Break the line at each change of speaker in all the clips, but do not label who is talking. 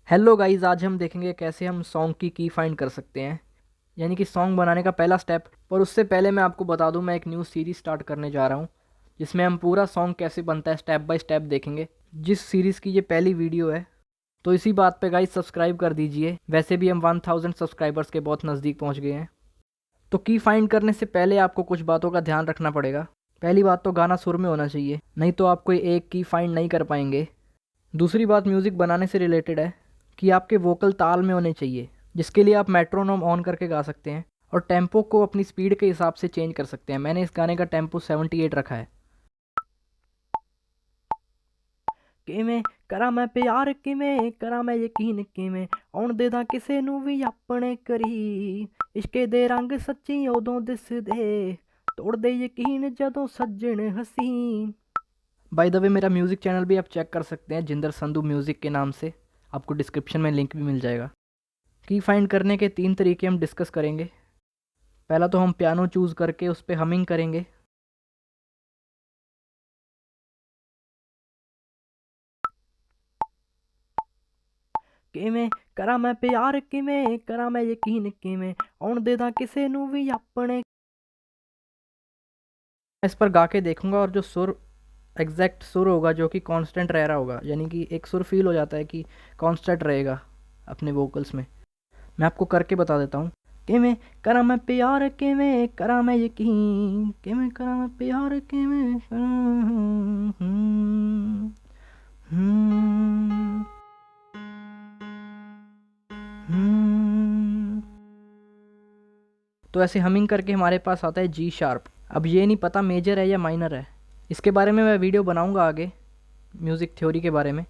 Hello guys, आज हम देखेंगे कैसे हम सॉन्ग की फाइंड कर सकते हैं, यानी कि सॉन्ग बनाने का पहला स्टेप। पर उससे पहले मैं आपको बता दूं, मैं एक न्यू सीरीज स्टार्ट करने जा रहा हूं जिसमें हम पूरा सॉन्ग कैसे बनता है स्टेप बाय स्टेप देखेंगे। जिस सीरीज़ की ये पहली वीडियो है, तो इसी बात पे गाइस सब्सक्राइब कर दीजिए। वैसे भी हम 1000 सब्सक्राइबर्स के बहुत नज़दीक पहुंच गए हैं। तो फाइंड करने से पहले आपको कुछ बातों का ध्यान रखना पड़ेगा। पहली बात तो गाना सुर में होना चाहिए, नहीं तो आप कोई एक फाइंड नहीं कर पाएंगे। दूसरी बात म्यूज़िक बनाने से रिलेटेड है कि आपके वोकल ताल में होने चाहिए, जिसके लिए आप मेट्रोनोम ऑन करके गा सकते हैं और टेम्पो को अपनी स्पीड के हिसाब से चेंज कर सकते हैं। मैंने इस गाने का टेम्पो 78 रखा है। किवें करा मैं प्यार, किवें करा मैं यकीन, किवें आउण देदा किसे नूं भी अपने करी, इश्के दे रंग सच्ची उदों दिसदे, तोड़ दे यकीन जदों सज्जन हसीन। बाय द वे, मेरा म्यूज़िक चैनल भी आप चेक कर सकते हैं जिंदर संधू म्यूज़िक के नाम से। आपको डिस्क्रिप्शन में लिंक भी मिल जाएगा। फाइंड करने के 3 तरीके हम डिस्कस करेंगे। पहला तो हम पियानो चूज़ करके उस पर हमिंग करेंगे। किवें करा मैं प्यार, किवें करा मैं यकीन, किवें आउण देदा किसे नूं भी अपने। इस पर गा के देखूंगा और जो सुर एग्जैक्ट सुर होगा जो कि कांस्टेंट रह रहा होगा, यानी कि एक सुर फील हो जाता है कि कांस्टेंट रहेगा अपने वोकल्स में, मैं आपको करके बता देता हूँ। किवें करा मैं प्यार, किवें करा मैं यकीन, किवें करा मैं प्यार, किवें तो ऐसे हमिंग करके हमारे पास आता है जी शार्प। अब ये नहीं पता मेजर है या माइनर है, इसके बारे में मैं वीडियो बनाऊंगा आगे म्यूज़िक थ्योरी के बारे में।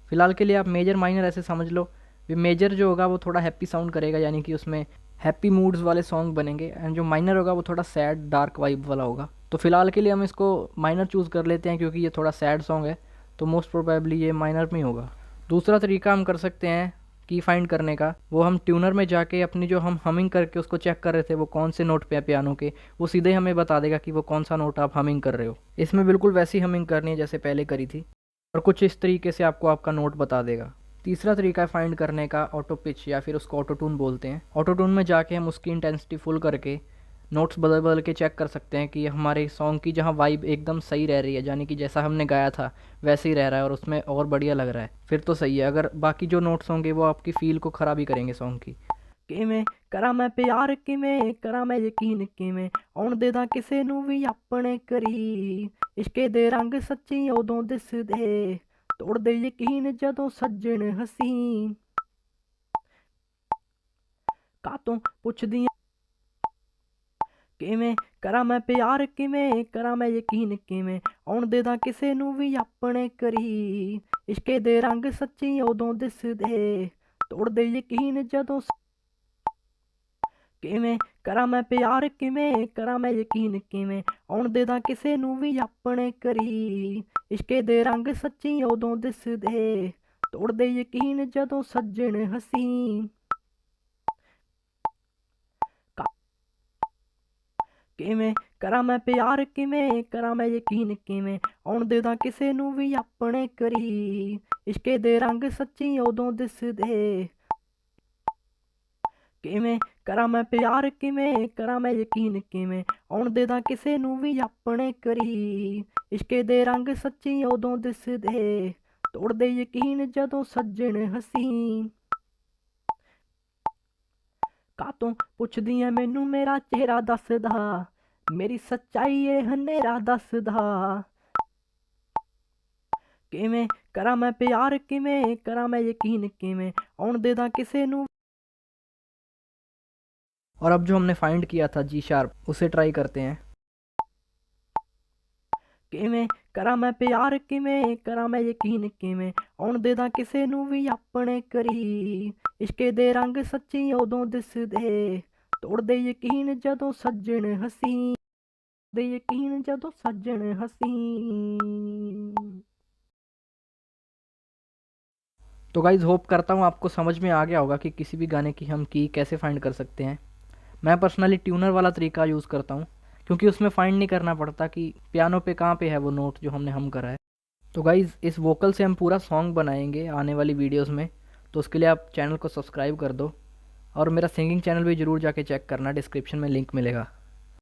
फ़िलहाल के लिए आप मेजर माइनर ऐसे समझ लो। मेजर जो होगा वो थोड़ा हैप्पी साउंड करेगा, यानी कि उसमें हैप्पी मूड्स वाले सॉन्ग बनेंगे, एंड जो माइनर होगा वो थोड़ा सैड डार्क वाइब वाला होगा। तो फ़िलहाल के लिए हम इसको माइनर चूज़ कर लेते हैं, क्योंकि ये थोड़ा सैड सॉन्ग है, तो मोस्ट प्रोबेबली ये माइनर में ही होगा। दूसरा तरीका हम कर सकते हैं फाइंड करने का, वो हम ट्यूनर में जाके अपनी जो हम हमिंग करके उसको चेक कर रहे थे वो कौन से नोट पे है पियानो के, वो सीधे हमें बता देगा कि वो कौन सा नोट आप हमिंग कर रहे हो। इसमें बिल्कुल वैसी हमिंग करनी है जैसे पहले करी थी, और कुछ इस तरीके से आपको आपका नोट बता देगा। तीसरा तरीका है फाइंड करने का ऑटो पिच, या फिर उसको ऑटो टून बोलते हैं। ऑटो टून में जाके हम उसकी इंटेंसिटी फुल करके नोट्स बदल बदल के चेक कर सकते हैं कि हमारे सॉन्ग की जहाँ वाइब एकदम सही रह रही है, यानी कि जैसा हमने गाया था वैसे ही रह रहा है और उसमें और बढ़िया लग रहा है, फिर तो सही है। अगर बाकी जो नोट्स होंगे वो आपकी फील को ख़राब ही करेंगे सॉन्ग की। किवें करा मैं प्यार, किवें करा मैं यकीन, किवें आउण देदा किसे नूं भी अपने करी, इश्के दे रंग सच्ची उदों दिसदे, तोड़ दे यकीन जदों सज्जन हसीन। कातों पुछदी किवें करा मैं प्यार, किवें करा मैं यकीन, किवें आउण देदा किसे नूं भी अपने करी, इश्के दे रंग सच्ची उदों दिसदे, तोड़ दे यकीन जदों। किवें करा मैं प्यार, किवें करा मैं यकीन, किवें आउण देदा किसे नूं भी अपने करी, इश्के दे रंग सच्ची उदों दिसदे, तोड़ दे यकीन जदों सज्जन हसीन। किवें करा मैं प्यार, किवें करा मैं यकीन, किवें आउण देदा किसे नूं भी अपने करी, इश्के दे रंग सच्ची उदों दिसदे। किवें करा मैं प्यार, किवें करा मैं यकीन, किवें आउण देदा किसे नूं भी अपने करी, इश्के दे रंग सच्ची उदों दिसदे, तोड़ दे यकीन जदों सज्जन हसीन। कातों पुछदी ऐ मैनू मेरा चेहरा दसदा, मेरी सच्चाई ए हनेरा दसदा। किवें करा मैं प्यार, किवें करा मैं यकीन, किवें आउण देदा किसे नूं। और अब जो हमने फाइंड किया था जी शार्प, उसे ट्राई करते हैं। किवें करा मैं प्यार, किवें करा मैं यकीन, किवें आउण देदा किसे नूं भी अपने करी, इश्के दे रंग सच्ची उदों दिसदे, तोड़ दे यकीन जदों सज्जन हसीन, दे यकीन जदों सज्जन हसीन। तो गाइज़, होप करता हूँ आपको समझ में आ गया होगा कि किसी भी गाने की हम कैसे फाइंड कर सकते हैं। मैं पर्सनली ट्यूनर वाला तरीका यूज़ करता हूँ, क्योंकि उसमें फाइंड नहीं करना पड़ता कि पियानो पे कहाँ पे है वो नोट जो हमने हम करा है। तो गाइज़, इस वोकल से हम पूरा सॉन्ग बनाएंगे आने वाली वीडियोस में, तो उसके लिए आप चैनल को सब्सक्राइब कर दो और मेरा सिंगिंग चैनल भी ज़रूर जाके चेक करना, डिस्क्रिप्शन में लिंक मिलेगा।